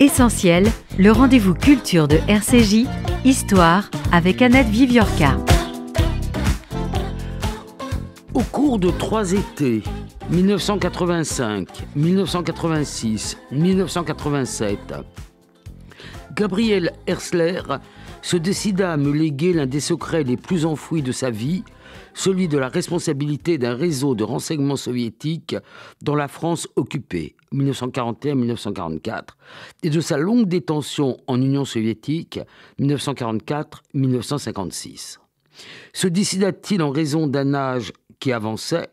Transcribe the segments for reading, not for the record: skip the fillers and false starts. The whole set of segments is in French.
Essentiel, le rendez-vous culture de RCJ, Histoire, avec Annette Viviorca. Au cours de 3 étés, 1985, 1986, 1987, Gabriel Herzler se décida à me léguer l'un des secrets les plus enfouis de sa vie, celui de la responsabilité d'un réseau de renseignement soviétique dans la France occupée, 1941-1944, et de sa longue détention en Union soviétique, 1944-1956. Se décida-t-il en raison d'un âge qui avançait,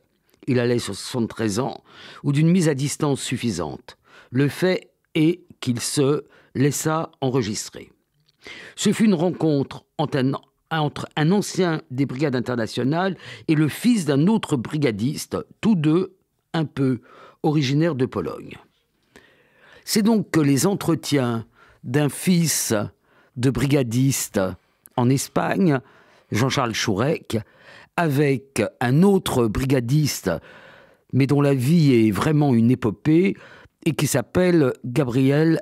il allait sur 73 ans, ou d'une mise à distance suffisante? Le fait est qu'il se laissa enregistrer. Ce fut une rencontre entre un ancien des brigades internationales et le fils d'un autre brigadiste, tous deux un peu originaires de Pologne. C'est donc que les entretiens d'un fils de brigadiste en Espagne, Jean-Charles Chourek, avec un autre brigadiste, mais dont la vie est vraiment une épopée, et qui s'appelle Gabriel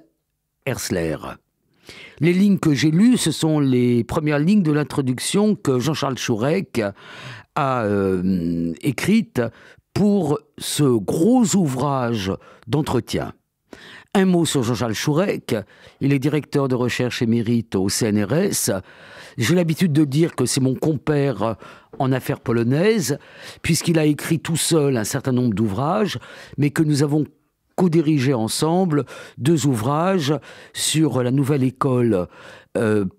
Herzler. Les lignes que j'ai lues, ce sont les premières lignes de l'introduction que Jean-Charles Chourek a écrite pour ce gros ouvrage d'entretien. Un mot sur Jean-Charles Chourek, il est directeur de recherche émérite au CNRS. J'ai l'habitude de dire que c'est mon compère en affaires polonaises, puisqu'il a écrit tout seul un certain nombre d'ouvrages, mais que nous avons co-dirigé ensemble 2 ouvrages sur la nouvelle école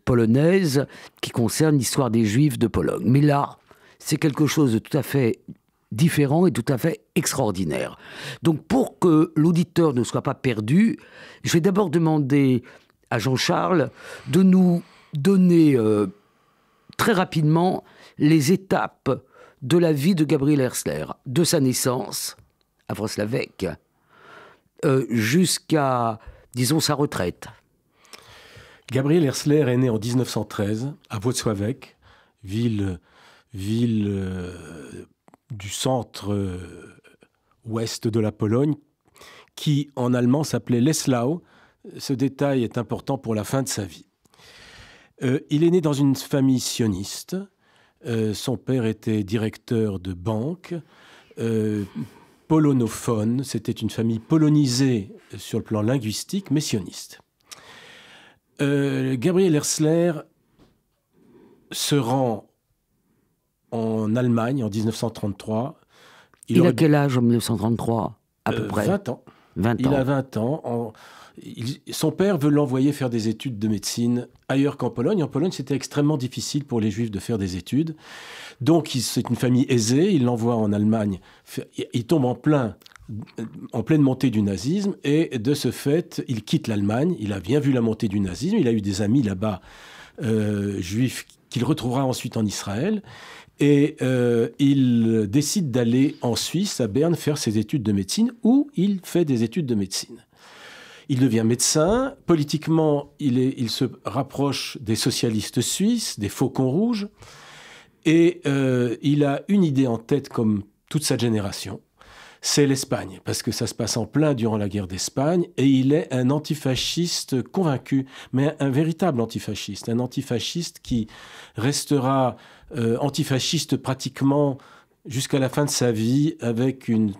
polonaise qui concerne l'histoire des Juifs de Pologne. Mais là, c'est quelque chose de tout à fait différent et tout à fait extraordinaire. Donc pour que l'auditeur ne soit pas perdu, je vais d'abord demander à Jean-Charles de nous donner très rapidement les étapes de la vie de Gabriel Herzler, de sa naissance à Wrocławek jusqu'à, disons, sa retraite. Gabriel Herzler est né en 1913 à Wrocławek, ville du centre-ouest de la Pologne, qui en allemand s'appelait Leslau. Ce détail est important pour la fin de sa vie. Il est né dans une famille sioniste. Son père était directeur de banque, polonophone. C'était une famille polonisée sur le plan linguistique, mais sioniste. Gabriel Herzler se rend en Allemagne en 1933. Il a quel âge en 1933 à peu près? 20 ans. 20 ans. Il a 20 ans. Son père veut l'envoyer faire des études de médecine ailleurs qu'en Pologne. En Pologne, c'était extrêmement difficile pour les Juifs de faire des études. Donc, c'est une famille aisée. Il l'envoie en Allemagne. Il tombe en pleine montée du nazisme. Et de ce fait, il quitte l'Allemagne. Il a bien vu la montée du nazisme. Il a eu des amis là-bas, juifs, qu'il retrouvera ensuite en Israël. Et il décide d'aller en Suisse, à Berne, faire ses études de médecine, où il fait des études de médecine. Il devient médecin. Politiquement, il se rapproche des socialistes suisses, des Faucons rouges. Et il a une idée en tête, comme toute sa génération, c'est l'Espagne, parce que ça se passe en plein durant la guerre d'Espagne, et il est un antifasciste convaincu, mais un véritable antifasciste, un antifasciste qui restera antifasciste pratiquement jusqu'à la fin de sa vie, avec une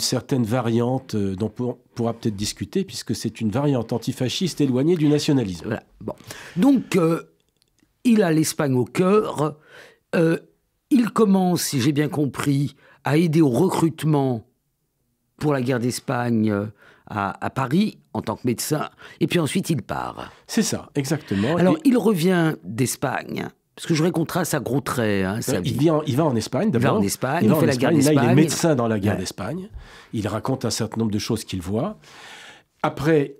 certaine variante dont on pourra peut-être discuter, puisque c'est une variante antifasciste éloignée du nationalisme. Voilà. Bon. Donc, il a l'Espagne au cœur. Il commence, si j'ai bien compris, à aider au recrutement pour la guerre d'Espagne à Paris en tant que médecin. Et puis ensuite, il part. C'est ça, exactement. Alors, il revient d'Espagne. Parce que je voudrais qu'on trace à gros traits sa vie. Il va en Espagne d'abord. Il va en Espagne, il fait la guerre d'Espagne. Là, il est médecin dans la guerre d'Espagne. Il raconte un certain nombre de choses qu'il voit. Après,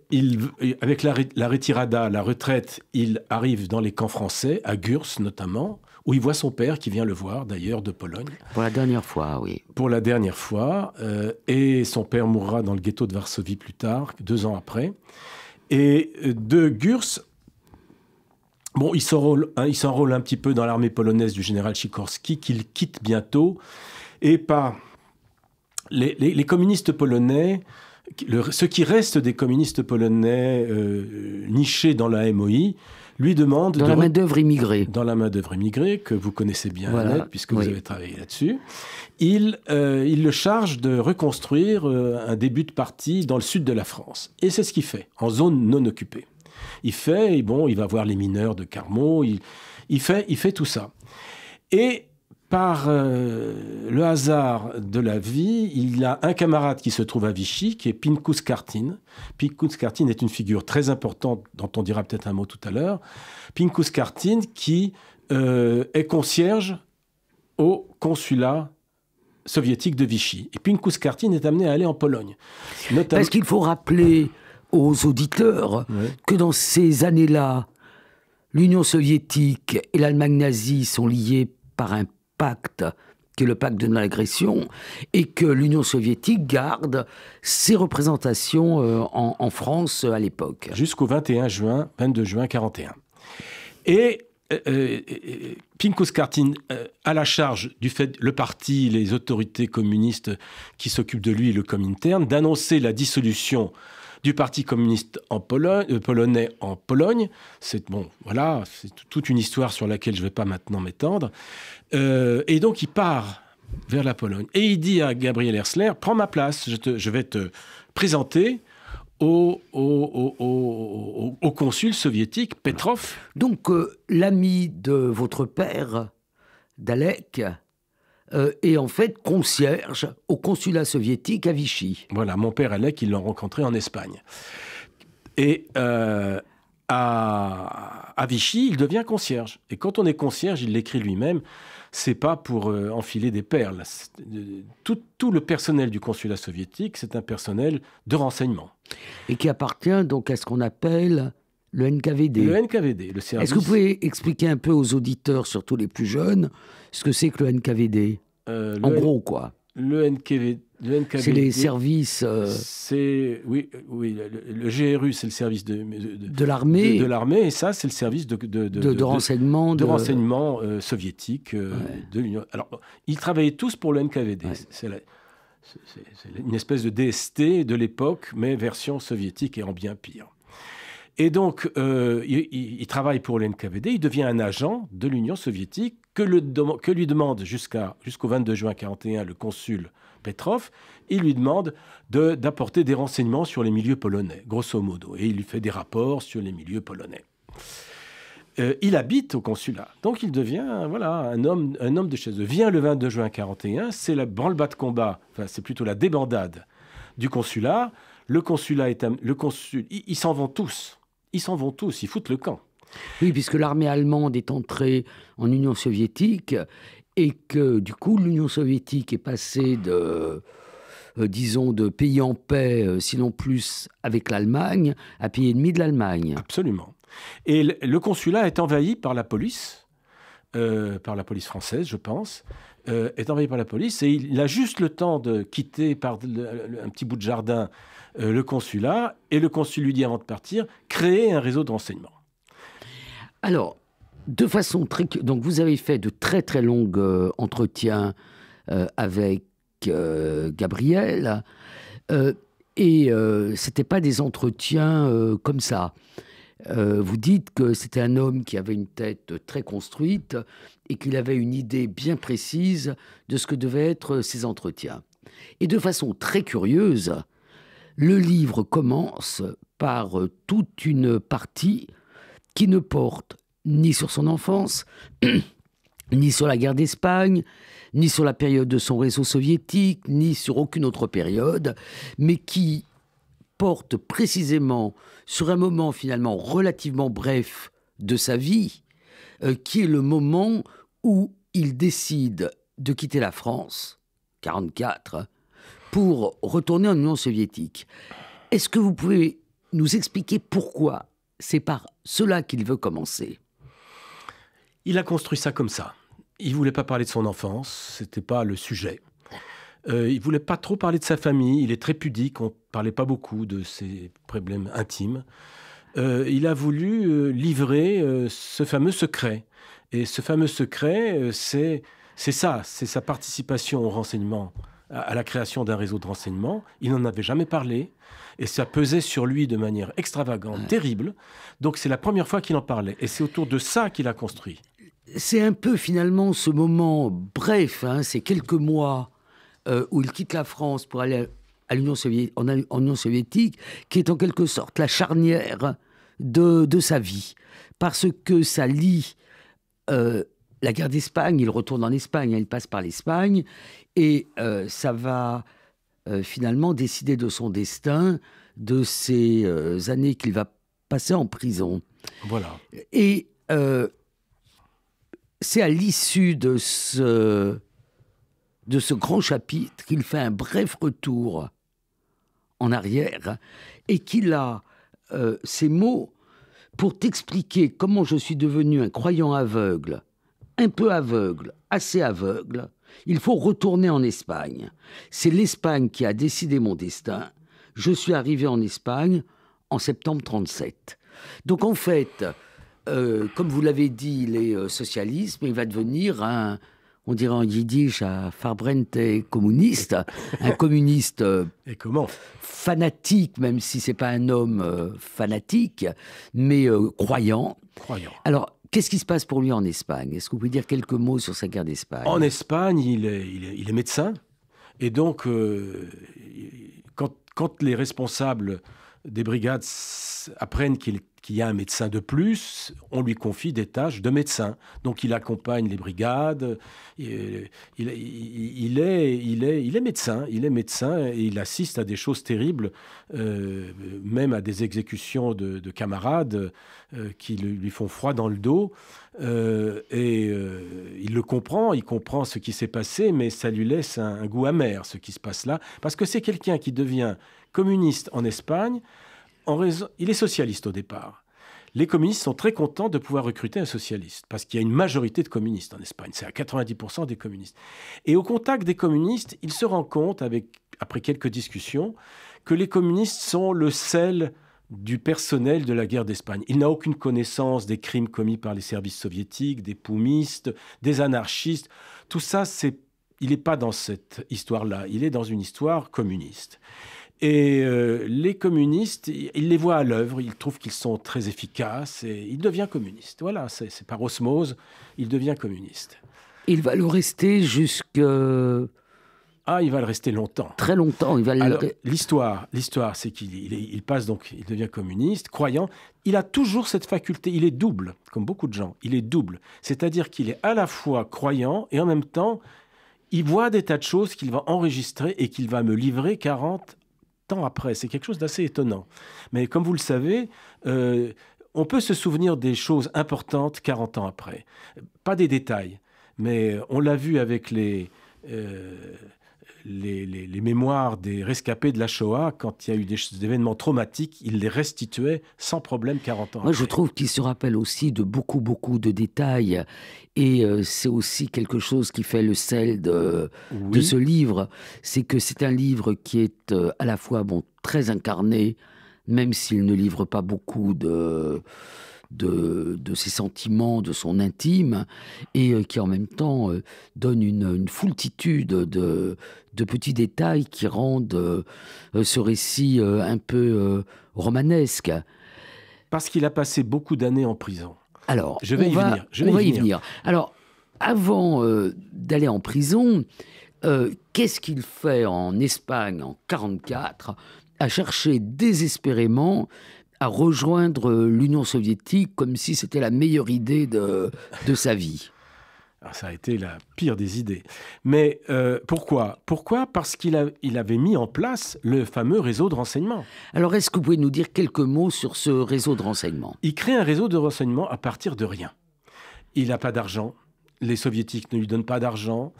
avec la retirada, la retraite, il arrive dans les camps français, à Gurs notamment, où il voit son père qui vient le voir, d'ailleurs, de Pologne. Pour la dernière fois, oui. Pour la dernière fois. Et son père mourra dans le ghetto de Varsovie plus tard, 2 ans après. Et de Gurs... Bon, il s'enrôle un petit peu dans l'armée polonaise du général Sikorski, qu'il quitte bientôt. Et les communistes polonais ce qui reste des communistes polonais nichés dans la MOI, lui demande... Dans la main-d'œuvre immigrée. Dans la main-d'œuvre immigrée, que vous connaissez bien, voilà. Annette, puisque vous avez travaillé là-dessus. Il le charge de reconstruire un début de parti dans le sud de la France. Et c'est ce qu'il fait, en zone non occupée. Il va voir les mineurs de Carmont, il fait tout ça. Et par le hasard de la vie, il a un camarade qui se trouve à Vichy, qui est Pinkus Kartin. Pinkus Kartin est une figure très importante, dont on dira peut-être un mot tout à l'heure. Pinkus Kartin qui est concierge au consulat soviétique de Vichy. Et Pinkus Kartin est amené à aller en Pologne. Parce qu'il faut rappeler aux auditeurs que dans ces années-là, l'Union soviétique et l'Allemagne nazie sont liées par un pacte, qui est le pacte de non-agression, et que l'Union soviétique garde ses représentations en France à l'époque. Jusqu'au 22 juin 1941. Et Pinkus Kartin a la charge du fait, le parti, les autorités communistes qui s'occupent de lui, le Comintern, d'annoncer la dissolution du Parti communiste polonais en Pologne. C'est toute une histoire sur laquelle je ne vais pas maintenant m'étendre. Et donc, il part vers la Pologne. Et il dit à Gabriel Herzler, prends ma place, je vais te présenter au consul soviétique Petrov. Donc, l'ami de votre père, Dalek, est en fait concierge au consulat soviétique à Vichy. Voilà, mon père Alec, ils l'ont rencontré en Espagne. Et à Vichy, il devient concierge. Et quand on est concierge, il l'écrit lui-même, c'est pas pour enfiler des perles. Tout le personnel du consulat soviétique, c'est un personnel de renseignement. Et qui appartient donc à ce qu'on appelle le NKVD. Le NKVD, le service... Est-ce que vous pouvez expliquer un peu aux auditeurs, surtout les plus jeunes, ce que c'est que le NKVD ? En gros, quoi. Le NKVD... C'est les services... Oui, le GRU, c'est le service de l'armée. De l'armée, et ça, c'est le service de renseignement. De renseignement soviétique de l'Union. Alors, ils travaillaient tous pour le NKVD. Ouais. C'est une espèce de DST de l'époque, mais version soviétique et en bien pire. Et donc, il travaille pour le NKVD, il devient un agent de l'Union soviétique que lui demande jusqu'au 22 juin 1941 le consul Petrov. Il lui demande d'apporter des renseignements sur les milieux polonais, grosso modo. Et il lui fait des rapports sur les milieux polonais. Il habite au consulat. Donc, il devient un homme de chez eux. Vient le 22 juin 1941, c'est la branle-bas de combat, enfin, c'est plutôt la débandade du consulat. Le consulat ils s'en vont tous. Ils s'en vont tous, ils foutent le camp. Oui, puisque l'armée allemande est entrée en Union soviétique et que, du coup, l'Union soviétique est passée de pays en paix, sinon plus avec l'Allemagne, à pays ennemi de l'Allemagne. Absolument. Et le consulat est envahi par la police française, je pense, est envahi par la police, et il a juste le temps de quitter par un petit bout de jardin le consulat, et le consul lui dit avant de partir, créer un réseau de renseignement. Alors, de façon très... Donc, vous avez fait de très très longs entretiens avec Gabriel, et c'était pas des entretiens comme ça. Vous dites que c'était un homme qui avait une tête très construite et qu'il avait une idée bien précise de ce que devaient être ces entretiens. Et de façon très curieuse, le livre commence par toute une partie qui ne porte ni sur son enfance, ni sur la guerre d'Espagne, ni sur la période de son réseau soviétique, ni sur aucune autre période, mais qui porte précisément sur un moment finalement relativement bref de sa vie, qui est le moment où il décide de quitter la France, 1944, pour retourner en Union soviétique. Est-ce que vous pouvez nous expliquer pourquoi c'est par cela qu'il veut commencer ? Il a construit ça comme ça. Il ne voulait pas parler de son enfance, ce n'était pas le sujet. Il ne voulait pas trop parler de sa famille, il est très pudique, on ne parlait pas beaucoup de ses problèmes intimes. Il a voulu livrer ce fameux secret. Et ce fameux secret, c'est sa participation au renseignement à la création d'un réseau de renseignement. Il n'en avait jamais parlé. Et ça pesait sur lui de manière extravagante, terrible. Donc c'est la première fois qu'il en parlait. Et c'est autour de ça qu'il a construit. C'est un peu finalement ce moment bref, ces quelques mois où il quitte la France pour aller à l'Union soviétique, en Union soviétique, qui est en quelque sorte la charnière de sa vie. Parce que ça lie la guerre d'Espagne, il retourne en Espagne, il passe par l'Espagne, et ça va finalement décider de son destin, de ces années qu'il va passer en prison. Voilà. Et c'est à l'issue de ce grand chapitre qu'il fait un bref retour en arrière et qu'il a ces mots pour t'expliquer comment je suis devenu un croyant aveugle, un peu aveugle, assez aveugle. Il faut retourner en Espagne. C'est l'Espagne qui a décidé mon destin. Je suis arrivé en Espagne en septembre 1937. Donc en fait, comme vous l'avez dit, il est socialiste, mais il va devenir on dirait en yiddish, un Farbrente communiste, un communiste Et comment fanatique, même si ce n'est pas un homme fanatique, mais croyant. Alors, qu'est-ce qui se passe pour lui en Espagne? Est-ce que vous pouvez dire quelques mots sur sa guerre d'Espagne? En Espagne, il est médecin. Et donc, quand les responsables des brigades apprennent qu'il y a un médecin de plus, on lui confie des tâches de médecin. Donc il accompagne les brigades, il est médecin et il assiste à des choses terribles, même à des exécutions de camarades qui lui font froid dans le dos. Il le comprend, il comprend ce qui s'est passé, mais ça lui laisse un goût amer, ce qui se passe là, parce que c'est quelqu'un qui devient communiste en Espagne. Il est socialiste au départ. Les communistes sont très contents de pouvoir recruter un socialiste, parce qu'il y a une majorité de communistes en Espagne, c'est à 90% des communistes. Et au contact des communistes, il se rend compte, après quelques discussions, que les communistes sont le sel du personnel de la guerre d'Espagne. Il n'a aucune connaissance des crimes commis par les services soviétiques, des poumistes, des anarchistes. Tout ça, il n'est pas dans cette histoire-là, il est dans une histoire communiste. Et les communistes, il les voit à l'œuvre, il trouve qu'ils sont très efficaces et il devient communiste. Voilà, c'est par osmose, il devient communiste. Il va le rester jusque... Ah, il va le rester longtemps. Très longtemps. Alors, l'histoire, c'est qu'il passe donc, il devient communiste, croyant. Il a toujours cette faculté, il est double, comme beaucoup de gens, il est double. C'est-à-dire qu'il est à la fois croyant et en même temps, il voit des tas de choses qu'il va enregistrer et qu'il va me livrer 40 ans après. C'est quelque chose d'assez étonnant. Mais comme vous le savez, on peut se souvenir des choses importantes 40 ans après. Pas des détails, mais on l'a vu avec les mémoires des rescapés de la Shoah. Quand il y a eu des événements traumatiques, ils les restituaient sans problème 40 ans après. Moi, je trouve qu'il se rappelle aussi de beaucoup, beaucoup de détails. Et c'est aussi quelque chose qui fait le sel de ce livre. C'est que c'est un livre qui est à la fois très incarné, même s'il ne livre pas beaucoup de ses sentiments, de son intime, et qui en même temps donne une foultitude de petits détails qui rendent ce récit un peu romanesque. Parce qu'il a passé beaucoup d'années en prison. Alors, on va y venir. Alors, avant d'aller en prison, qu'est-ce qu'il fait en Espagne en 1944 à chercher désespérément à rejoindre l'Union soviétique comme si c'était la meilleure idée de sa vie? Alors, ça a été la pire des idées. Mais pourquoi ? Parce qu'il avait mis en place le fameux réseau de renseignement. Alors, est-ce que vous pouvez nous dire quelques mots sur ce réseau de renseignement ? Il crée un réseau de renseignement à partir de rien. Il n'a pas d'argent. Les soviétiques ne lui donnent pas d'argent.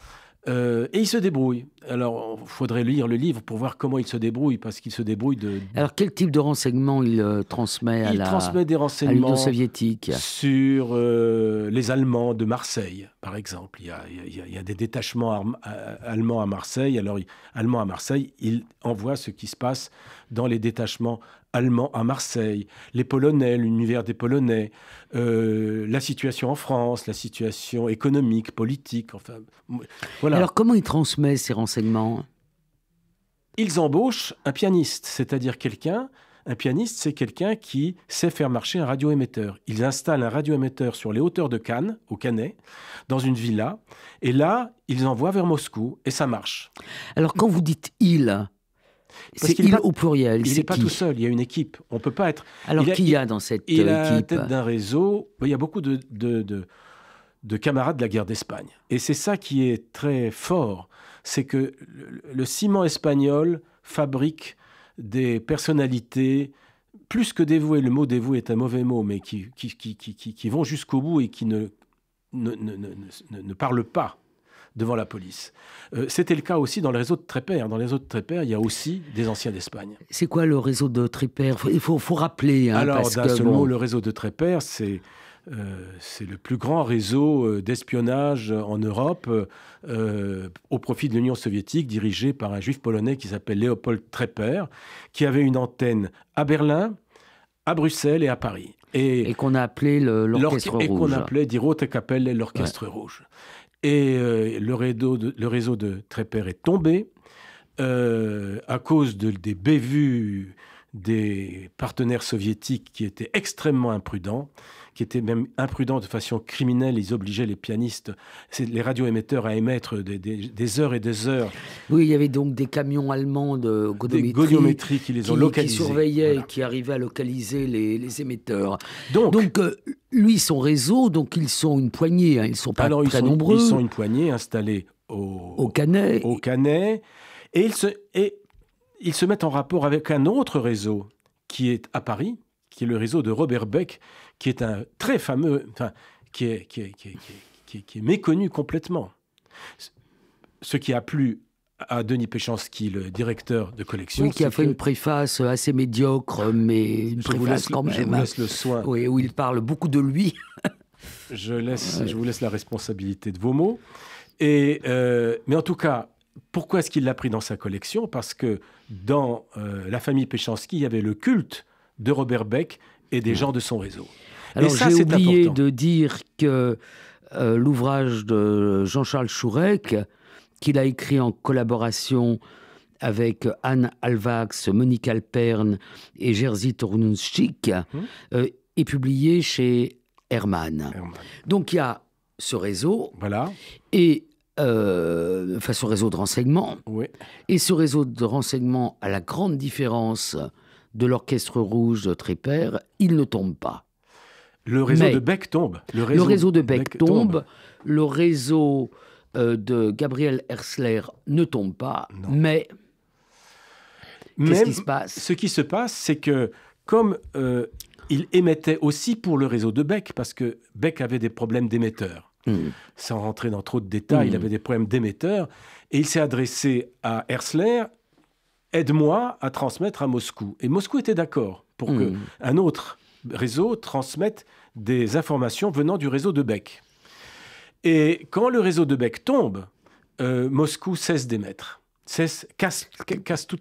Et il se débrouille. Alors, il faudrait lire le livre pour voir comment il se débrouille, parce qu'il se débrouille de... Alors, quel type de renseignements il transmet à des renseignements l'Union soviétique sur les Allemands de Marseille, par exemple. Il y a des détachements allemands à Marseille. Alors, allemands à Marseille, il envoie ce qui se passe dans les détachements allemands à Marseille, les Polonais, l'univers des Polonais, la situation en France, la situation économique, politique, enfin, voilà. Alors, comment il transmet ces renseignements ? ils embauchent un pianiste, c'est-à-dire un pianiste, c'est quelqu'un qui sait faire marcher un radioémetteur. Ils installent un radioémetteur sur les hauteurs de Cannes, au Canet, dans une villa, et là, ils envoient vers Moscou, et ça marche. Alors, quand vous dites « il », c'est « il » au pluriel, il n'est pas tout seul, il y a une équipe. On ne peut pas être... Alors, qui y a dans cette équipe? Il est à la tête d'un réseau. Il y a beaucoup de camarades de la guerre d'Espagne. Et c'est ça qui est très fort, c'est que le ciment espagnol fabrique des personnalités plus que dévouées. Le mot dévoué est un mauvais mot, mais qui vont jusqu'au bout et qui ne parlent pas devant la police. C'était le cas aussi dans le réseau de Trépère. Dans le réseau de Trépère, il y a aussi des anciens d'Espagne. C'est quoi le réseau de Trépère? Il faut rappeler. Alors, d'un seul mot, le réseau de Trépère, c'est le plus grand réseau d'espionnage en Europe au profit de l'Union soviétique, dirigé par un juif polonais qui s'appelle Léopold Trepper, qui avait une antenne à Berlin, à Bruxelles et à Paris. Et qu'on a appelé l'Orchestre Rouge. Et qu'on appelait Die Rote Kapelle, l'Orchestre Rouge. Et le réseau de Trepper est tombé à cause des bévues des partenaires soviétiques qui étaient extrêmement imprudents, qui étaient même imprudents de façon criminelle. Ils obligeaient les pianistes, les radioémetteurs à émettre des heures et des heures. Oui, il y avait donc des camions allemands de goniométrie qui les ont localisés. Qui surveillaient et qui arrivaient à localiser les émetteurs. Donc lui, son réseau, donc ils sont une poignée, hein, ils ne sont pas très nombreux. Ils sont une poignée installés au Canet. Et ils se mettent en rapport avec un autre réseau qui est à Paris, qui est le réseau de Robert Beck, qui est un très fameux, qui est méconnu complètement. Ce qui a plu à Denis Péchanski, le directeur de collection. Oui, qui a fait une préface assez médiocre, mais une préface quand même. Je vous laisse le soin. Oui, où il parle beaucoup de lui. Je vous laisse la responsabilité de vos mots. Mais en tout cas, pourquoi est-ce qu'il l'a pris dans sa collection? Parce que dans la famille Péchanski, il y avait le culte de Robert Beck et des gens de son réseau. Alors, j'ai oublié de dire que l'ouvrage de Jean-Charles Chourec, qu'il a écrit en collaboration avec Anne Alvax, Monique Alperne et Jerzy Torunschik, est publié chez Hermann. Donc, il y a ce réseau. Voilà. Et ce réseau de renseignement. Oui. Et ce réseau de renseignement, à la grande différence de l'Orchestre Rouge de Trépper, il ne tombe pas. Le réseau de Beck tombe. Le réseau de Beck tombe. Le réseau de Gabriel Herzler ne tombe pas. Non. Mais qu'est-ce qui se passe? Ce qui se passe, c'est que comme il émettait aussi pour le réseau de Beck, parce que Beck avait des problèmes d'émetteurs. Sans rentrer dans trop de détails, il avait des problèmes d'émetteurs. Et il s'est adressé à Herzler, aide-moi à transmettre à Moscou. Et Moscou était d'accord pour qu'un autre réseau transmette des informations venant du réseau de Beck. Et quand le réseau de Beck tombe, Moscou cesse d'émettre, casse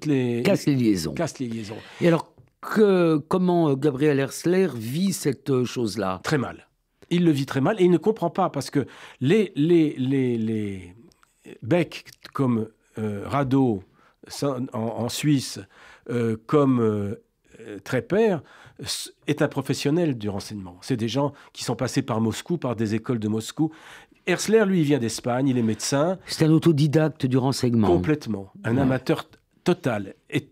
les liaisons. Et alors, comment Gabriel Herzler vit cette chose-là? Très mal. Il le vit très mal et il ne comprend pas parce que les Beck comme Rado en Suisse, comme Trépper, est un professionnel du renseignement. C'est des gens qui sont passés par Moscou, par des écoles de Moscou. Herzler, lui, il vient d'Espagne, il est médecin. C'est un autodidacte du renseignement. Complètement. Un amateur total et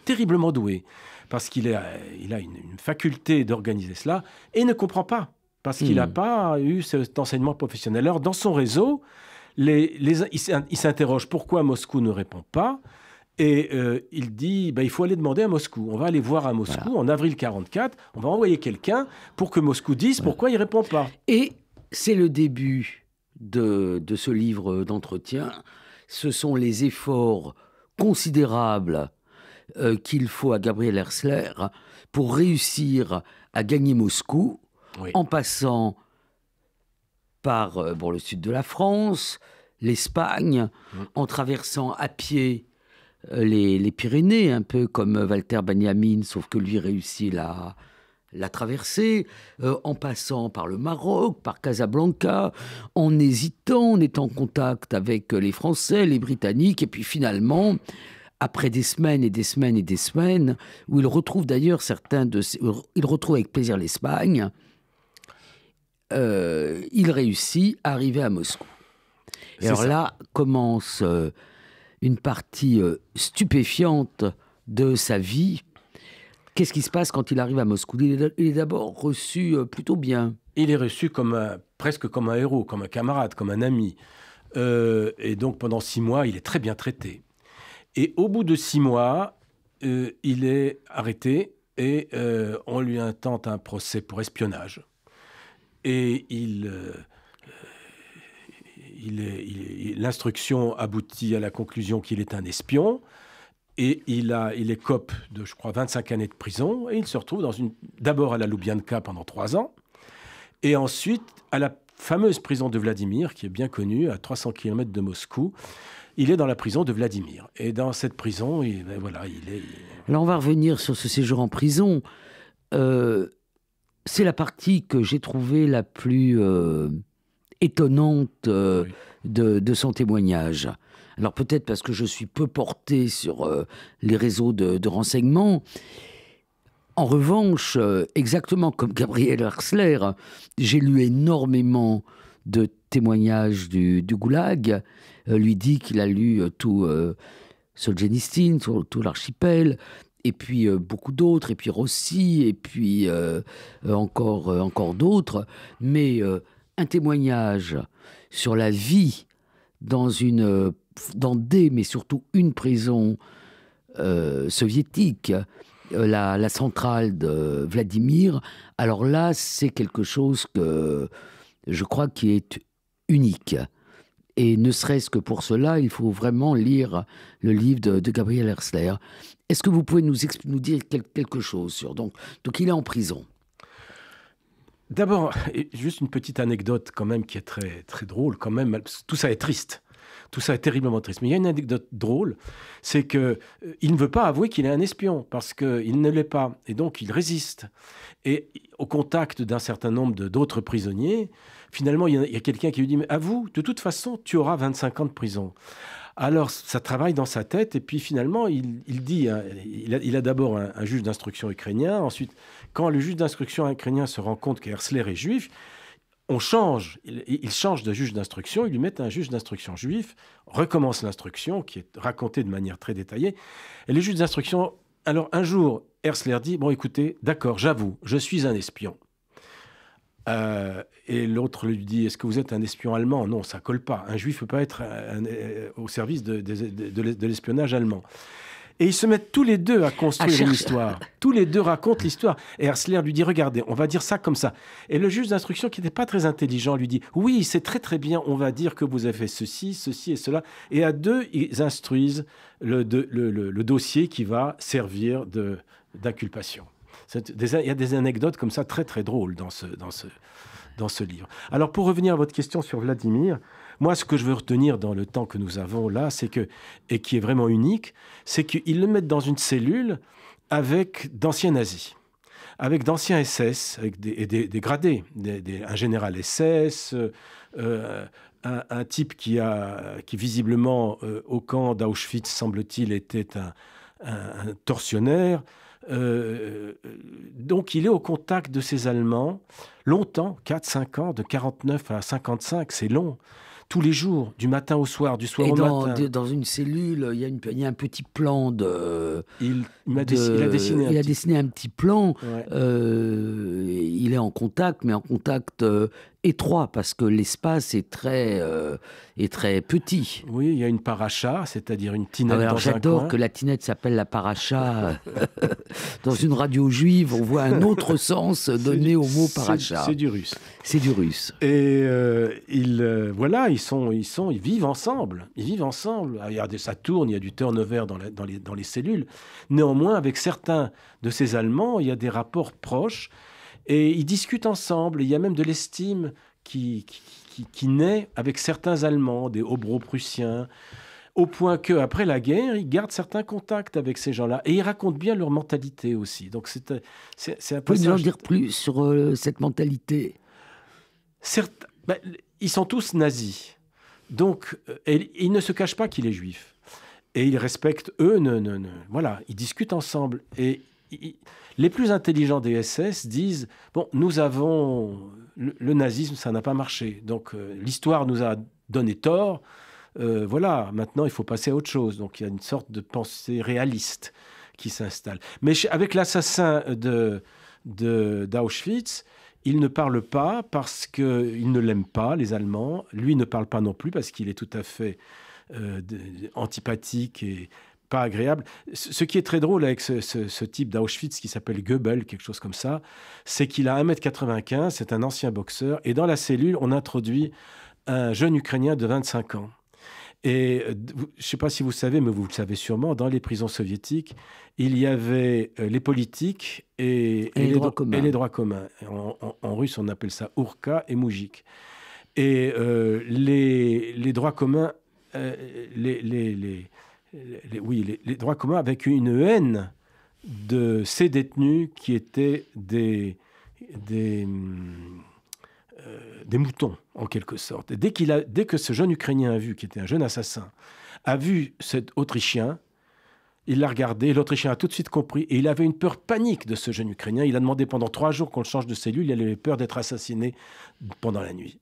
terriblement doué parce qu'il a une faculté d'organiser cela et il ne comprend pas. Parce qu'il n'a pas eu cet enseignement professionnel. Alors, dans son réseau, il s'interroge pourquoi Moscou ne répond pas. Et il dit, il faut aller demander à Moscou. On va aller voir à Moscou en avril 1944. On va envoyer quelqu'un pour que Moscou dise pourquoi il ne répond pas. Et c'est le début de ce livre d'entretien. Ce sont les efforts considérables qu'il faut à Gabriel Herzler pour réussir à gagner Moscou. Oui. En passant par le sud de la France, l'Espagne, en traversant à pied les Pyrénées, un peu comme Walter Benjamin, sauf que lui réussit la traversée, en passant par le Maroc, par Casablanca, en hésitant, en étant en contact avec les Français, les Britanniques, et puis finalement après des semaines et des semaines et des semaines, où il retrouve d'ailleurs il retrouve avec plaisir l'Espagne, il réussit à arriver à Moscou. Et alors là commence une partie stupéfiante de sa vie. Qu'est-ce qui se passe quand il arrive à Moscou ? Il est d'abord reçu plutôt bien. Il est reçu presque comme un héros, comme un camarade, comme un ami. Et donc pendant 6 mois, il est très bien traité. Et au bout de 6 mois, il est arrêté et on lui intente un procès pour espionnage. Et l'instruction aboutit à la conclusion qu'il est un espion. Et il écope de, je crois, 25 années de prison. Et il se retrouve d'abord à la Loubianka pendant 3 ans. Et ensuite à la fameuse prison de Vladimir, qui est bien connue, à 300 km de Moscou. Il est dans la prison de Vladimir. Et dans cette prison, il est... Alors on va revenir sur ce séjour en prison. C'est la partie que j'ai trouvée la plus étonnante Oui. de son témoignage. Alors peut-être parce que je suis peu porté sur les réseaux de renseignement. En revanche, exactement comme Gabriel Herzler, j'ai lu énormément de témoignages du Goulag. Lui dit qu'il a lu tout Solzhenitsyn, tout l'archipel, et puis beaucoup d'autres, et puis Rossi, et puis encore d'autres. Mais un témoignage sur la vie dans mais surtout une prison soviétique, la centrale de Vladimir, alors là, c'est quelque chose que je crois qui est unique. Et ne serait-ce que pour cela, il faut vraiment lire le livre de Gabriel Herzler. Est-ce que vous pouvez nous dire quelque chose sur... Donc il est en prison. D'abord, juste une petite anecdote quand même qui est très, très drôle quand même. Tout ça est triste. Tout ça est terriblement triste. Mais il y a une anecdote drôle, c'est qu'il ne veut pas avouer qu'il est un espion, parce qu'il ne l'est pas. Et donc, il résiste. Et au contact d'un certain nombre d'autres prisonniers, finalement, il y a quelqu'un qui lui dit « Mais avoue, de toute façon, tu auras 25 ans de prison ». Alors, ça travaille dans sa tête, et puis finalement, il dit, hein, il a d'abord un juge d'instruction ukrainien. Ensuite, quand le juge d'instruction ukrainien se rend compte qu'Herzler est juif, il change de juge d'instruction, il lui met un juge d'instruction juif, recommence l'instruction, qui est racontée de manière très détaillée. Et le juge d'instruction, alors un jour, Herzler dit « Bon, écoutez, d'accord, j'avoue, je suis un espion ». Et l'autre lui dit « Est-ce que vous êtes un espion allemand ?» Non, ça colle pas. Un juif ne peut pas être au service de l'espionnage allemand. Et ils se mettent tous les deux à construire une histoire. Tous les deux racontent l'histoire. Et Herzler lui dit « Regardez, on va dire ça comme ça ». Et le juge d'instruction, qui n'était pas très intelligent, lui dit « Oui, c'est très très bien, on va dire que vous avez fait ceci, ceci et cela ». Et à deux, ils instruisent le dossier qui va servir d'inculpation. Il y a des anecdotes comme ça très très drôles dans ce livre. Alors pour revenir à votre question sur Vladimir, moi ce que je veux retenir dans le temps que nous avons là, et qui est vraiment unique, c'est qu'ils le mettent dans une cellule avec d'anciens nazis, avec d'anciens SS, avec des gradés, un général SS, un type qui visiblement au camp d'Auschwitz, semble-t-il, était un tortionnaire. Donc il est au contact de ces Allemands longtemps, 4-5 ans, de 49 à 55, c'est long. Tous les jours, du matin au soir, du soir au matin. Dans une cellule, il y a un petit plan de... Il a dessiné un petit plan. Ouais. Il est en contact, mais en contact étroit, parce que l'espace est très petit. Oui, il y a une paracha, c'est-à-dire une tinette dans un coin. J'adore que la tinette s'appelle la paracha. Dans une radio juive, on voit un autre sens donné au mot paracha. C'est du russe. C'est du russe. Et ils vivent ensemble. Ils vivent ensemble. Ça tourne, il y a du turnover dans les cellules. Néanmoins, avec certains de ces Allemands, il y a des rapports proches. Et ils discutent ensemble. Il y a même de l'estime qui naît avec certains Allemands, des Hobro-Prussiens, au point qu'après la guerre, ils gardent certains contacts avec ces gens-là. Et ils racontent bien leur mentalité aussi. Donc c'est un passage... Vous pouvez nous en dire plus sur cette mentalité ? Ils sont tous nazis. Donc, ils ne se cachent pas qu'il est juif. Et ils respectent, eux, voilà, ils discutent ensemble. Et les plus intelligents des SS disent, bon, nous avons... Le nazisme, ça n'a pas marché. Donc, l'histoire nous a donné tort. Voilà, maintenant, il faut passer à autre chose. Donc, il y a une sorte de pensée réaliste qui s'installe. Mais avec l'assassin d'Auschwitz, il ne parle pas parce qu'il ne l'aime pas, les Allemands. Lui ne parle pas non plus parce qu'il est tout à fait antipathique et pas agréable. Ce qui est très drôle avec ce type d'Auschwitz qui s'appelle Goebbels, quelque chose comme ça, c'est qu'il a 1m95, c'est un ancien boxeur, et dans la cellule, on introduit un jeune Ukrainien de 25 ans. Et je ne sais pas si vous savez, mais vous le savez sûrement, dans les prisons soviétiques, il y avait les politiques et les droits communs. En russe, on appelle ça Urka et Moujik. Et les droits communs, les droits communs avec une haine de ces détenus qui étaient des moutons, en quelque sorte. Et dès que ce jeune Ukrainien a vu, qui était un jeune assassin, a vu cet Autrichien, il l'a regardé, l'Autrichien a tout de suite compris, et il avait une peur panique de ce jeune Ukrainien. Il a demandé pendant 3 jours qu'on le change de cellule, il avait peur d'être assassiné pendant la nuit.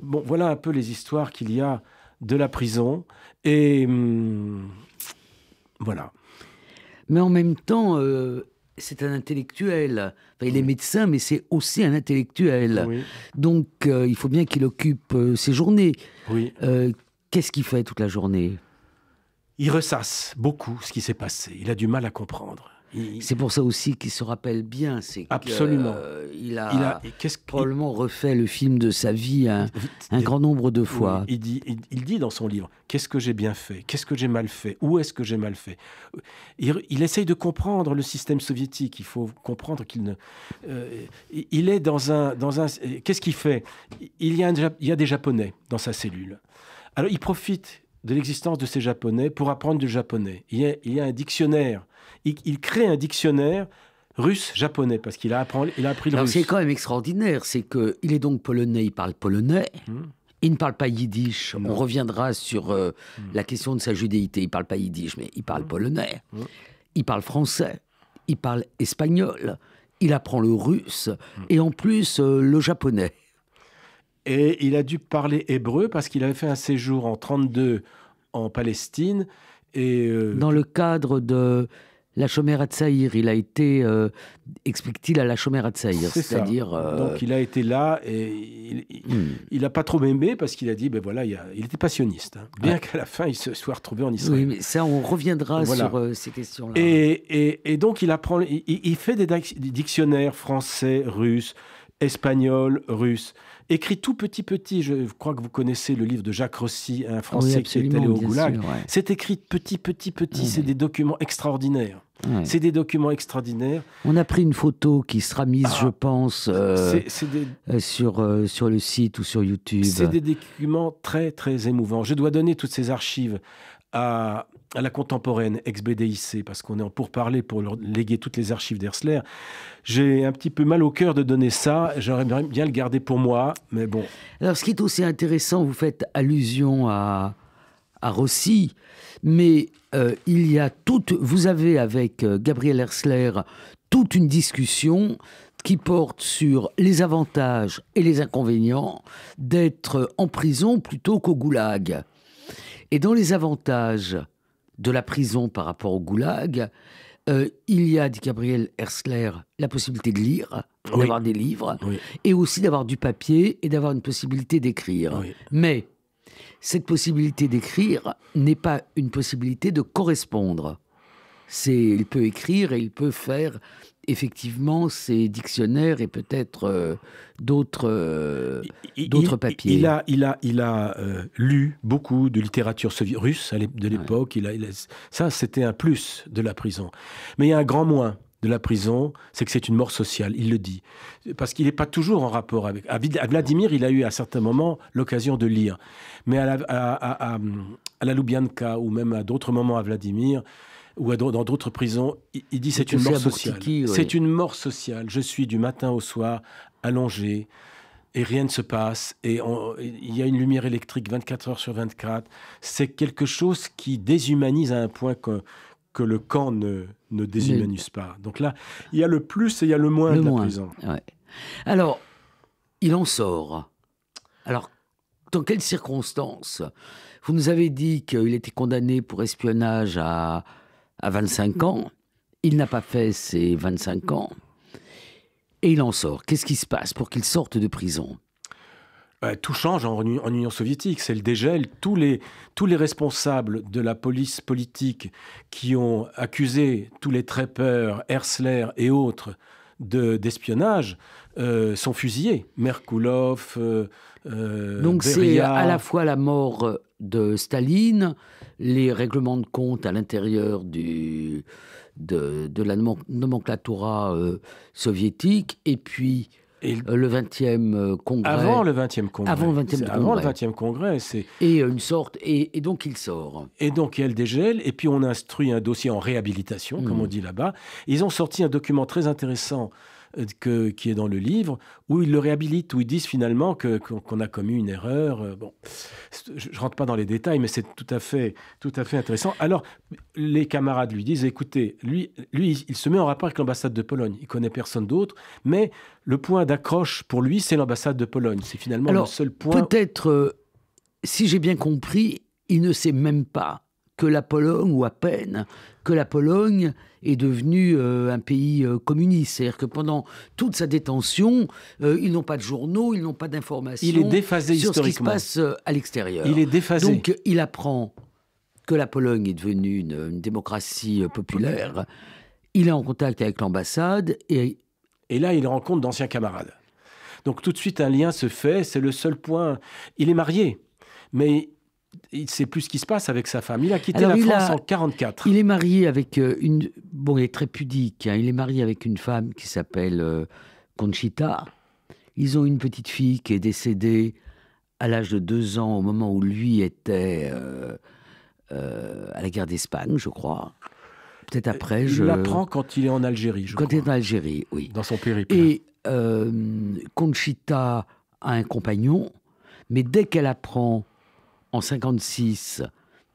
Bon, voilà un peu les histoires qu'il y a de la prison, et voilà. Mais en même temps... c'est un intellectuel. Enfin, il est médecin, mais c'est aussi un intellectuel. Oui. Donc, il faut bien qu'il occupe ses journées. Oui. Qu'est-ce qu'il fait toute la journée ? Il ressasse beaucoup ce qui s'est passé. Il a du mal à comprendre. C'est pour ça aussi qu'il se rappelle bien. C'est Absolument. Il a probablement refait le film de sa vie un grand nombre de fois. Oui, il dit dans son livre, qu'est-ce que j'ai bien fait ? Qu'est-ce que j'ai mal fait ? Où est-ce que j'ai mal fait ? Il essaye de comprendre le système soviétique. Il faut comprendre qu'il ne... il est dans un... Qu'est-ce qu'il fait ? Il y a des Japonais dans sa cellule. Alors, il profite de l'existence de ces Japonais pour apprendre du japonais. Il y a un dictionnaire. Il crée un dictionnaire russe-japonais parce qu'il a appris le russe. C'est quand même extraordinaire, c'est qu'il est donc polonais, il parle polonais, il ne parle pas yiddish. On reviendra sur la question de sa judéité. Il ne parle pas yiddish, mais il parle polonais. Il parle français, il parle espagnol, il apprend le russe et en plus le japonais. Et il a dû parler hébreu parce qu'il avait fait un séjour en 1932 en Palestine. Dans le cadre de la Shomer HaTzaïr, il a été, explique-t-il, à la Shomer HaTzaïr. C'est-à-dire... Donc il a été là et il n'a pas trop aimé parce qu'il a dit, ben voilà, il était passionniste. Hein. Bien qu'à la fin, il se soit retrouvé en Israël. Oui, mais ça, on reviendra sur ces questions-là. Et donc il fait des dictionnaires français, russe, espagnol, russe. Écrit tout petit, je crois que vous connaissez le livre de Jacques Rossi, un Français qui est allé au Goulag. Sûr, ouais. C'est écrit petit, c'est des documents extraordinaires. Ouais. C'est des documents extraordinaires. On a pris une photo qui sera mise, je pense, sur le site ou sur YouTube. C'est des documents très, très émouvants. Je dois donner toutes ces archives à la contemporaine ex-BDIC, parce qu'on est en pourparlers pour leur léguer toutes les archives d'Herzler. J'ai un petit peu mal au cœur de donner ça. J'aurais bien le garder pour moi, mais bon. Alors, ce qui est aussi intéressant, vous faites allusion à Rossi, mais vous avez avec Gabriel Herzler toute une discussion qui porte sur les avantages et les inconvénients d'être en prison plutôt qu'au goulag. Et dans les avantages de la prison par rapport au goulag, il y a, dit Gabriel Herzler, la possibilité de lire, d'avoir des livres, et aussi d'avoir du papier et d'avoir une possibilité d'écrire. Oui. Mais cette possibilité d'écrire n'est pas une possibilité de correspondre. Il peut écrire et il peut faire effectivement ses dictionnaires et peut-être d'autres papiers. Il a lu beaucoup de littérature russe de l'époque. Ouais. Ça, c'était un plus de la prison. Mais il y a un grand moins de la prison, c'est que c'est une mort sociale, il le dit. Parce qu'il n'est pas toujours en rapport avec... À Vladimir, il a eu à certains moments l'occasion de lire. Mais à la Loubianka ou même à d'autres moments à Vladimir... ou dans d'autres prisons, il dit c'est une mort sociale. C'est une mort sociale. Je suis du matin au soir allongé Et rien ne se passe. Et il y a une lumière électrique 24 heures sur 24. C'est quelque chose qui déshumanise à un point que le camp ne déshumanise pas. Donc là, il y a le plus et il y a le moins de la prison. Ouais. Alors, il en sort. Alors, dans quelles circonstances? Vous nous avez dit qu'il était condamné pour espionnage à 25 ans. Il n'a pas fait ses 25 ans. Et il en sort. Qu'est-ce qui se passe pour qu'il sorte de prison? Tout change en Union soviétique. C'est le dégel. Tous les responsables de la police politique qui ont accusé tous les trappeurs, Herzler et autres d'espionnage sont fusillés. Merkoulov, Donc Beria. c'est à la fois la mort de Staline, les règlements de compte à l'intérieur de la nomenclatura soviétique, et puis le 20e congrès. Avant le 20e congrès. Avant le 20e congrès. Avant le 20e congrès. Et une sorte. Et donc il sort. Et donc il y a le dégel, et puis on instruit un dossier en réhabilitation, comme on dit là-bas. Ils ont sorti un document très intéressant qui est dans le livre, où ils le réhabilitent, où ils disent finalement qu'on a commis une erreur. Bon, je ne rentre pas dans les détails, mais c'est tout à fait intéressant. Alors, les camarades lui disent, écoutez, lui, il se met en rapport avec l'ambassade de Pologne. Il ne connaît personne d'autre, mais le point d'accroche pour lui, c'est l'ambassade de Pologne. C'est finalement le seul point... Peut-être, si j'ai bien compris, il ne sait même pas que la Pologne, ou à peine, que la Pologne est devenue un pays communiste. C'est-à-dire que pendant toute sa détention, ils n'ont pas de journaux, ils n'ont pas d'informations. Il est déphasé sur historiquement. Ce qui se passe à l'extérieur. Il est déphasé. Donc, il apprend que la Pologne est devenue une démocratie populaire. Il est en contact avec l'ambassade et là, il rencontre d'anciens camarades. Donc, tout de suite, un lien se fait. C'est le seul point. Il est marié, mais il ne sait plus ce qui se passe avec sa femme. Il a quitté la France en 1944. Il est marié avec une... Bon, il est très pudique. Hein. Il est marié avec une femme qui s'appelle Conchita. Ils ont une petite fille qui est décédée à l'âge de 2 ans, au moment où lui était à la guerre d'Espagne, je crois. Peut-être après. Il l'apprend quand il est en Algérie, je crois. Quand il est en Algérie, oui. Dans son périple. Et Conchita a un compagnon, mais dès qu'elle apprend en 1956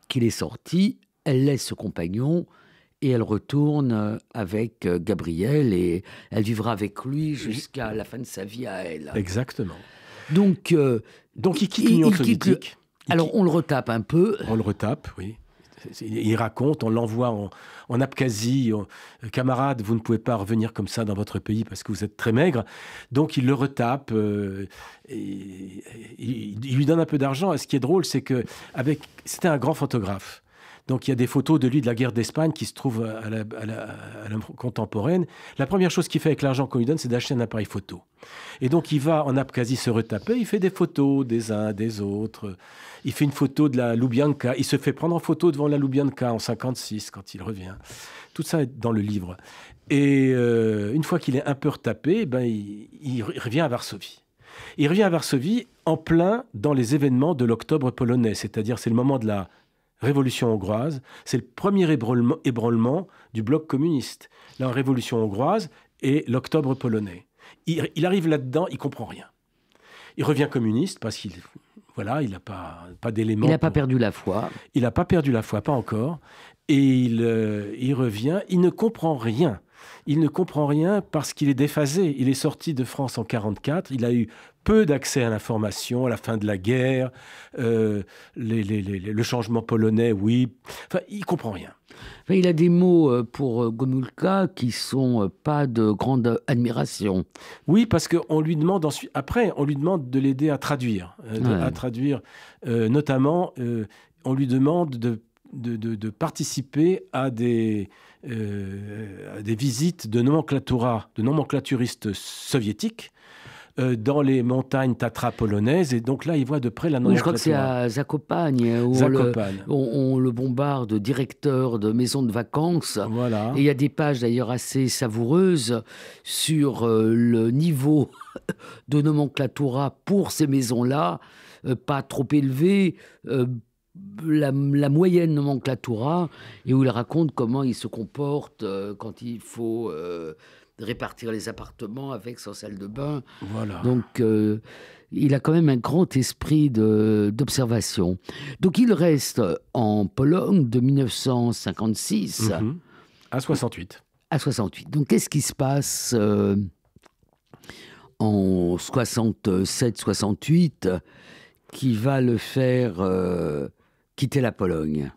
qu'il est sorti, elle laisse ce compagnon et elle retourne avec Gabriel, et elle vivra avec lui jusqu'à la fin de sa vie à elle. Exactement. Donc il quitte l'Union soviétique. Alors on le retape un peu. On le retape, oui. Il raconte, on l'envoie en Abkhazie. Camarade, vous ne pouvez pas revenir comme ça dans votre pays parce que vous êtes très maigre. Donc il le retape. Il lui donne un peu d'argent. Et ce qui est drôle, c'est que c'était un grand photographe. Donc il y a des photos de lui de la guerre d'Espagne qui se trouvent à la contemporaine. La première chose qu'il fait avec l'argent qu'on lui donne, c'est d'acheter un appareil photo. Et donc il va en Abkhazie se retaper, il fait des photos des uns, des autres. Il fait une photo de la Loubianka. Il se fait prendre en photo devant la Loubianka en 1956 quand il revient. Tout ça est dans le livre. Et une fois qu'il est un peu retapé, il revient à Varsovie. Il revient à Varsovie en plein dans les événements de l'octobre polonais. C'est-à-dire c'est le moment de la Révolution hongroise, c'est le premier ébranlement du bloc communiste. La Révolution hongroise et l'octobre polonais. Il arrive là-dedans, il comprend rien. Il revient communiste parce qu'il n'a pas d'éléments. Il n'a pas perdu la foi. Il n'a pas perdu la foi, pas encore. Et il revient, il ne comprend rien. Il ne comprend rien parce qu'il est déphasé. Il est sorti de France en 1944. Il a eu peu d'accès à l'information à la fin de la guerre. Le changement polonais, oui. Enfin, il ne comprend rien. Enfin, il a des mots pour Gomulka qui ne sont pas de grande admiration. Oui, parce qu'on lui demande ensuite, après, on lui demande de l'aider à traduire. Notamment, on lui demande de participer à des visites de nomenclaturistes soviétiques dans les montagnes Tatra polonaises. Et donc là, il voit de près la nomenclature. Oui, je crois que c'est à Zakopane où on le bombarde, directeur de maison de vacances. Voilà. Et il y a des pages d'ailleurs assez savoureuses sur le niveau de nomenclatura pour ces maisons-là, pas trop élevé, la moyenne nomenclatura et où il raconte comment il se comporte quand il faut répartir les appartements avec sa salle de bain. Voilà. Donc, il a quand même un grand esprit d'observation. Donc, il reste en Pologne de 1956 à 68. À 68. Donc, qu'est-ce qui se passe en 67-68 qui va le faire quitter la Pologne?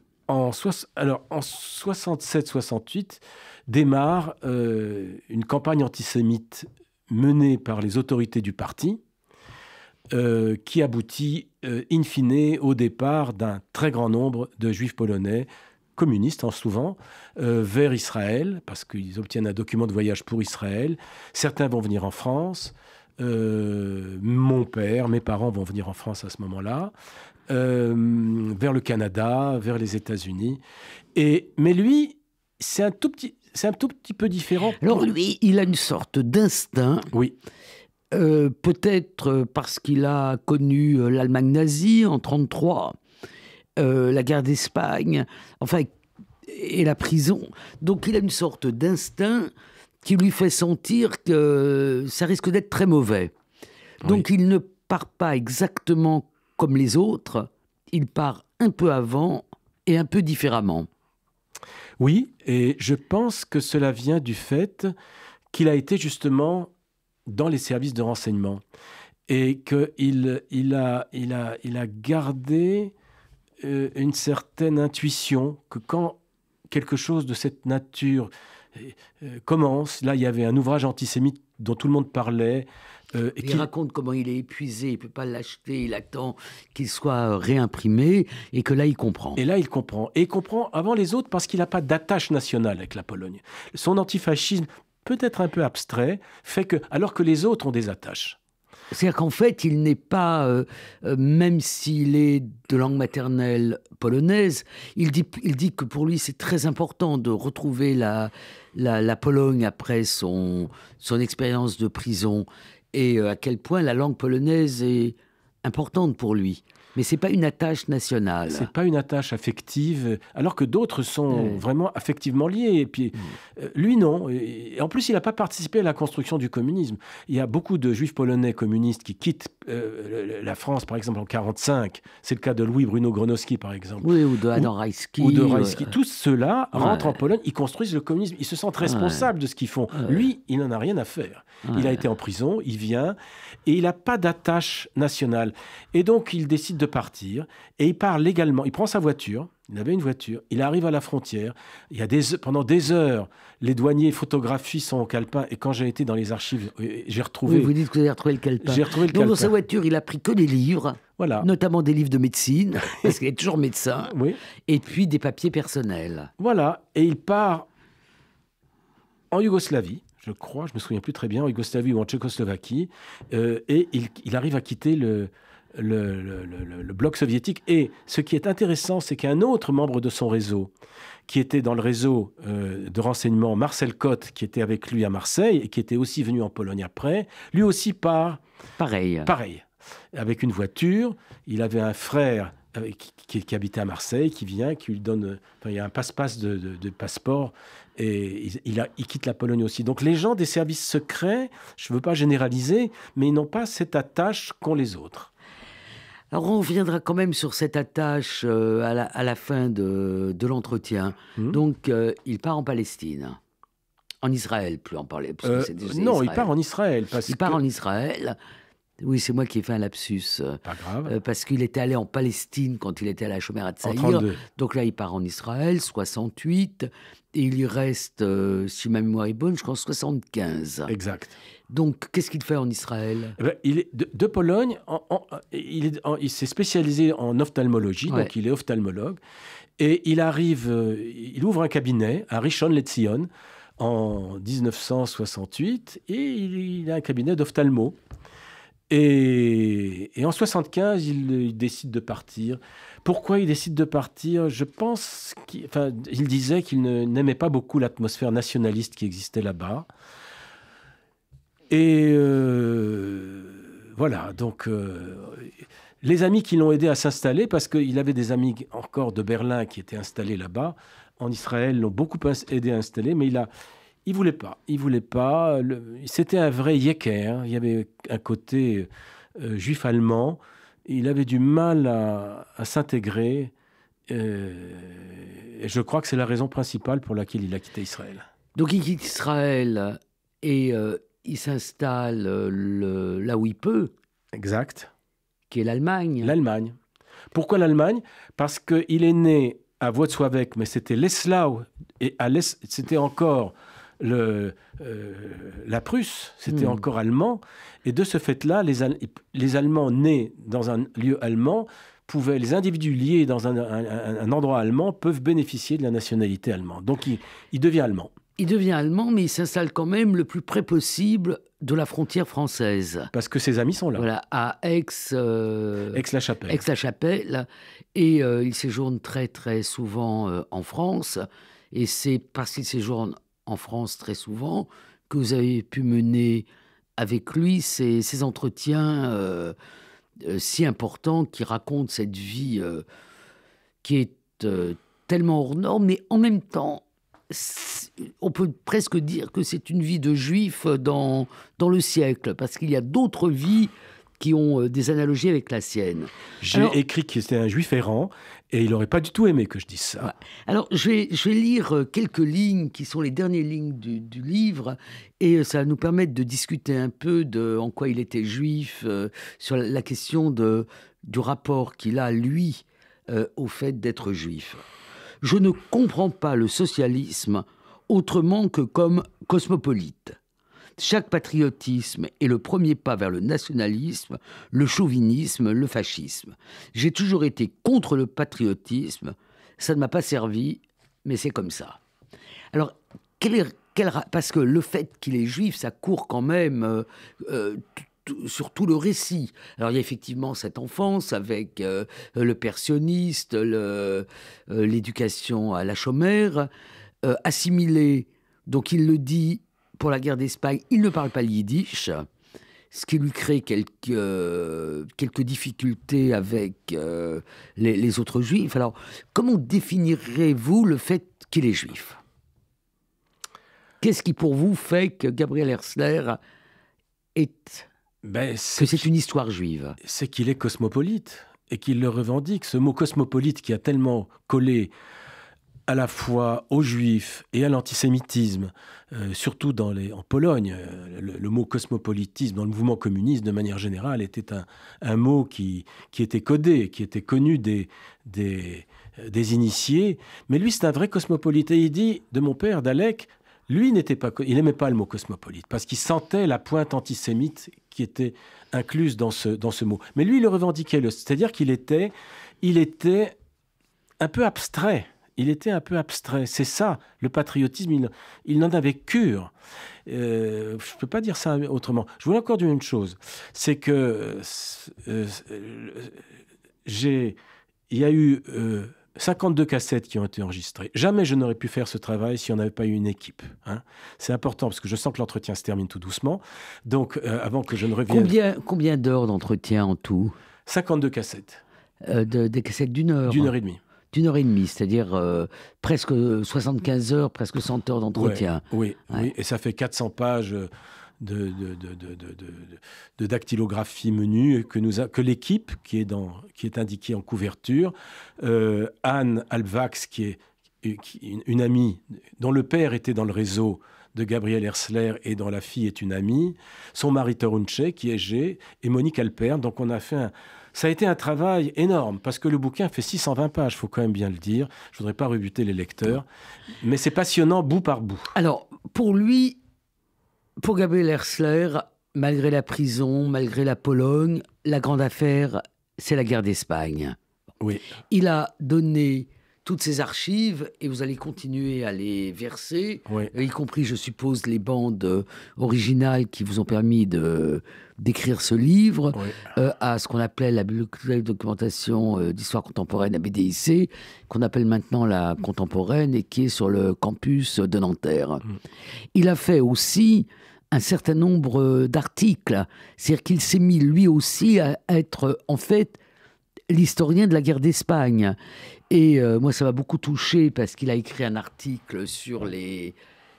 Alors, en 67-68, démarre une campagne antisémite menée par les autorités du parti qui aboutit in fine au départ d'un très grand nombre de juifs polonais, communistes souvent, vers Israël, parce qu'ils obtiennent un document de voyage pour Israël. Certains vont venir en France. Mon père, mes parents vont venir en France à ce moment-là, vers le Canada, vers les États-Unis. Mais lui, c'est un tout petit peu différent. Alors lui, il a une sorte d'instinct. Oui. Peut-être parce qu'il a connu l'Allemagne nazie en 1933, la guerre d'Espagne, enfin, et la prison. Donc il a une sorte d'instinct qui lui fait sentir que ça risque d'être très mauvais. Donc il ne part pas exactement comme les autres, il part un peu avant et un peu différemment. Oui, et je pense que cela vient du fait qu'il a été justement dans les services de renseignement et qu'il a gardé une certaine intuition que quand quelque chose de cette nature commence, là il y avait un ouvrage antisémite dont tout le monde parlait. Il raconte comment il est épuisé, il ne peut pas l'acheter, il attend qu'il soit réimprimé et que là il comprend. Et là il comprend. Et il comprend avant les autres parce qu'il n'a pas d'attache nationale avec la Pologne. Son antifascisme, peut-être un peu abstrait, fait que, alors que les autres ont des attaches. C'est-à-dire qu'en fait, il n'est pas, même s'il est de langue maternelle polonaise, il dit que pour lui, c'est très important de retrouver la Pologne après son expérience de prison et à quel point la langue polonaise est importante pour lui. Mais ce n'est pas une attache nationale. Ce n'est pas une attache affective, alors que d'autres sont vraiment affectivement liés. Et puis, lui, non. Et en plus, il n'a pas participé à la construction du communisme. Il y a beaucoup de juifs polonais communistes qui quittent la France, par exemple, en 1945. C'est le cas de Louis-Bruno Gronowski, par exemple. Oui, ou de Adam Rajski. Ou de Rajski. Tous ceux-là rentrent en Pologne, ils construisent le communisme. Ils se sentent responsables de ce qu'ils font. Lui, il n'en a rien à faire. Il a été en prison, il vient, et il n'a pas d'attache nationale. Et donc, il décide de partir, et il part légalement. Il prend sa voiture, il avait une voiture, il arrive à la frontière. Il y a pendant des heures, les douaniers photographient son calepin, et quand j'ai été dans les archives, j'ai retrouvé... Oui, vous dites que vous avez retrouvé le calepin. J'ai retrouvé le Donc, calepin. dans sa voiture, il a pris que des livres, voilà. Notamment des livres de médecine, parce qu'il est toujours médecin, oui. Et puis des papiers personnels. Voilà, et il part en Yougoslavie. Je crois, je me souviens plus très bien, en Yougoslavie ou en Tchécoslovaquie, et il arrive à quitter le bloc soviétique. Et ce qui est intéressant, c'est qu'un autre membre de son réseau, qui était dans le réseau de renseignement, Marcel Cotte, qui était avec lui à Marseille, et qui était aussi venu en Pologne après, lui aussi part... Pareil. Avec une voiture. Il avait un frère qui habitait à Marseille, qui vient, qui lui donne... il y a un passe-passe de passeport, et il quitte la Pologne aussi. Donc les gens des services secrets, je ne veux pas généraliser, mais ils n'ont pas cette attache qu'ont les autres. Alors on reviendra quand même sur cette attache à la fin de l'entretien. Donc il part en Palestine. En Israël, plus en parler. Non, il part en Israël. Il part en Israël. Oui, c'est moi qui ai fait un lapsus. Pas grave. Parce qu'il était allé en Palestine quand il était à la Shomer HaTzaïr. En 32. Donc là, il part en Israël, 68. Et il y reste, si ma mémoire est bonne, je crois 75. Exact. Donc, qu'est-ce qu'il fait en Israël ? Il est de Pologne, il s'est spécialisé en ophtalmologie, donc il est ophtalmologue. Et il ouvre un cabinet à Rishon LeZion en 1968, et il a un cabinet d'ophtalmo. Et en 75, il décide de partir. Pourquoi il décide de partir ? Je pense il disait qu'il n'aimait pas beaucoup l'atmosphère nationaliste qui existait là-bas. Et voilà, donc Les amis qui l'ont aidé à s'installer, parce qu'il avait des amis encore de Berlin qui étaient installés là-bas, en Israël, l'ont beaucoup aidé à installer, mais il voulait pas. Il voulait pas. C'était un vrai yéker. Hein. Il y avait un côté juif allemand. Il avait du mal à s'intégrer. Et je crois que c'est la raison principale pour laquelle il a quitté Israël. Donc il quitte Israël et il s'installe là où il peut. Exact. Qui est l'Allemagne. L'Allemagne. Pourquoi l'Allemagne ? Parce qu'il est né à Włocławek, mais c'était l'Eslau, et à l'est, c'était encore la Prusse, c'était encore allemand. Et de ce fait-là, les Allemands nés dans un lieu allemand, les individus liés dans un endroit allemand peuvent bénéficier de la nationalité allemande. Donc il devient allemand. Il devient allemand, mais il s'installe quand même le plus près possible de la frontière française. Parce que ses amis sont là. Voilà, à Aix-la-Chapelle. Aix-la-Chapelle. Et il séjourne très, très souvent en France. Et c'est parce qu'il séjourne en France très souvent que vous avez pu mener avec lui ces entretiens si importants qui racontent cette vie qui est tellement hors norme, mais en même temps, on peut presque dire que c'est une vie de juif dans le siècle, parce qu'il y a d'autres vies qui ont des analogies avec la sienne. J'ai écrit qu'il était un juif errant, et il n'aurait pas du tout aimé que je dise ça. Ouais. Alors, je vais lire quelques lignes qui sont les dernières lignes du livre, et ça va nous permettre de discuter un peu en quoi il était juif, sur la question du rapport qu'il a, lui, au fait d'être juif. Je ne comprends pas le socialisme autrement que comme cosmopolite. Chaque patriotisme est le premier pas vers le nationalisme, le chauvinisme, le fascisme. J'ai toujours été contre le patriotisme, ça ne m'a pas servi, mais c'est comme ça. Alors, parce que le fait qu'il est juif, ça court quand même sur tout le récit. Alors, il y a effectivement cette enfance avec le père sioniste, l'éducation à la chômère, assimilée. Donc, il le dit, pour la guerre d'Espagne, il ne parle pas le yiddish, ce qui lui crée quelques difficultés avec les autres juifs. Alors, comment définirez-vous le fait qu'il est juif ? Qu'est-ce qui, pour vous, fait que Gabriel Herzler c'est une histoire juive ? C'est qu'il est cosmopolite et qu'il le revendique. Ce mot cosmopolite qui a tellement collé à la fois aux juifs et à l'antisémitisme, surtout en Pologne. Le mot cosmopolitisme dans le mouvement communiste, de manière générale, était un mot qui était codé, qui était connu des initiés. Mais lui, c'est un vrai cosmopolite. Et il dit, de mon père, d'Alec, lui, il n'aimait pas le mot cosmopolite, parce qu'il sentait la pointe antisémite qui était incluse dans ce mot. Mais lui, il le revendiquait. C'est-à-dire qu'il était un peu abstrait. Il était un peu abstrait. C'est ça, le patriotisme, il n'en avait cure. Je ne peux pas dire ça autrement. Je voulais encore dire une chose. C'est que il y a eu 52 cassettes qui ont été enregistrées. Jamais je n'aurais pu faire ce travail si on n'avait pas eu une équipe. Hein. C'est important, parce que je sens que l'entretien se termine tout doucement. Donc, avant que je ne revienne... Combien d'heures d'entretien en tout ? 52 cassettes. Des cassettes d'une heure ? D'une heure et demie. D'une heure et demie, c'est-à-dire presque 75 heures, presque 100 heures d'entretien. Oui, et ça fait 400 pages de dactylographie menue que l'équipe, qui est indiquée en couverture, Anne Alvax, qui est une amie, dont le père était dans le réseau de Gabriel Herzler et dont la fille est une amie, son mari Torunche, qui est G, et Monique Alpern. Donc on a fait ça a été un travail énorme, parce que le bouquin fait 620 pages, il faut quand même bien le dire. Je ne voudrais pas rebuter les lecteurs, mais c'est passionnant bout par bout. Alors, pour Gabriel Herzler, malgré la prison, malgré la Pologne, la grande affaire, c'est la guerre d'Espagne. Oui. Il a donné toutes ces archives, et vous allez continuer à les verser, oui, y compris, je suppose, les bandes originales qui vous ont permis d'écrire ce livre, oui, à ce qu'on appelait la bibliothèque de documentation d'histoire contemporaine à BDIC, qu'on appelle maintenant la contemporaine, et qui est sur le campus de Nanterre. Il a fait aussi un certain nombre d'articles, c'est-à-dire qu'il s'est mis lui aussi à être, en fait, l'historien de la guerre d'Espagne. Et moi, ça m'a beaucoup touché parce qu'il a écrit un article sur les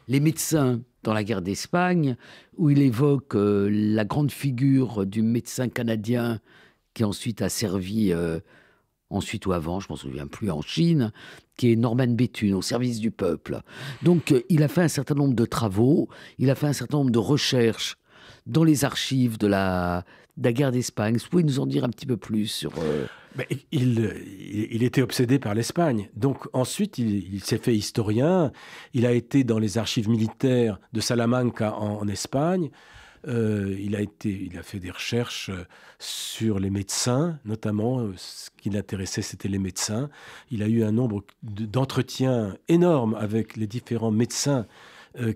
médecins dans la guerre d'Espagne, où il évoque la grande figure du médecin canadien qui ensuite a servi, ensuite ou avant, je ne m'en souviens plus, en Chine, qui est Norman Bethune, au service du peuple. Donc, il a fait un certain nombre de travaux, il a fait un certain nombre de recherches dans les archives de la guerre d'Espagne. Vous pouvez nous en dire un petit peu plus sur... Il était obsédé par l'Espagne. Donc ensuite, il s'est fait historien. Il a été dans les archives militaires de Salamanca en Espagne. Il a fait des recherches sur les médecins, notamment. Ce qui l'intéressait, c'était les médecins. Il a eu un nombre d'entretiens énormes avec les différents médecins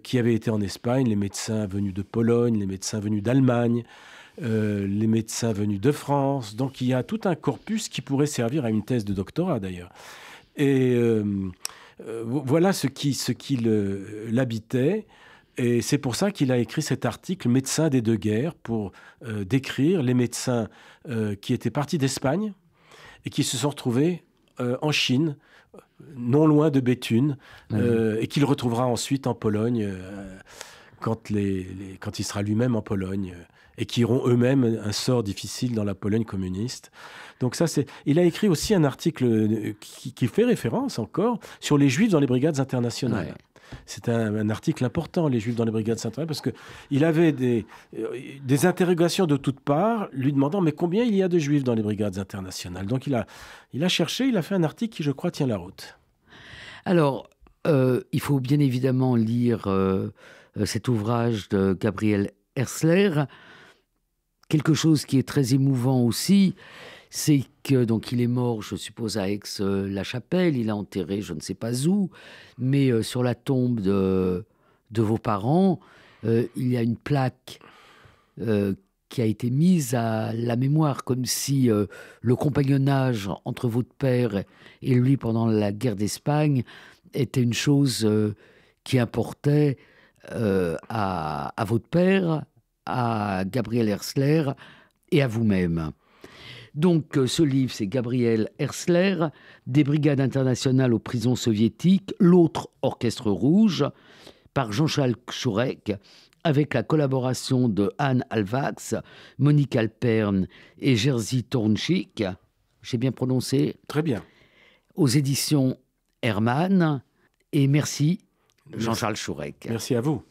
qui avaient été en Espagne, les médecins venus de Pologne, les médecins venus d'Allemagne, les médecins venus de France. Donc il y a tout un corpus qui pourrait servir à une thèse de doctorat d'ailleurs. Et voilà ce qui l'habitait. Et c'est pour ça qu'il a écrit cet article « Médecins des deux guerres » pour décrire les médecins qui étaient partis d'Espagne et qui se sont retrouvés en Chine, non loin de Béthune, et qu'il retrouvera ensuite en Pologne quand il sera lui-même en Pologne, et qui auront eux-mêmes un sort difficile dans la Pologne communiste. Donc ça, il a écrit aussi un article qui fait référence encore sur les Juifs dans les brigades internationales. Ouais. C'est un article important, les Juifs dans les brigades internationales, parce qu'il avait des interrogations de toutes parts, lui demandant mais combien il y a de Juifs dans les brigades internationales. Donc il a cherché, il a fait un article qui, je crois, tient la route. Alors, il faut bien évidemment lire cet ouvrage de Gabriel Herzler. Quelque chose qui est très émouvant aussi, c'est que donc il est mort, je suppose, à Aix-la-Chapelle. Il a enterré, je ne sais pas où, mais sur la tombe de vos parents, il y a une plaque qui a été mise à la mémoire, comme si le compagnonnage entre votre père et lui pendant la guerre d'Espagne était une chose qui importait à votre père, à Gabriel Herzler et à vous-même. Donc, ce livre, c'est Gabriel Herzler, des brigades internationales aux prisons soviétiques, l'autre orchestre rouge, par Jean-Charles Chourek, avec la collaboration de Anne Alvax, Monique Alperne et Jerzy Tornchik. J'ai bien prononcé ? Très bien. Aux éditions Hermann. Et merci, Jean-Charles Chourek. Merci à vous.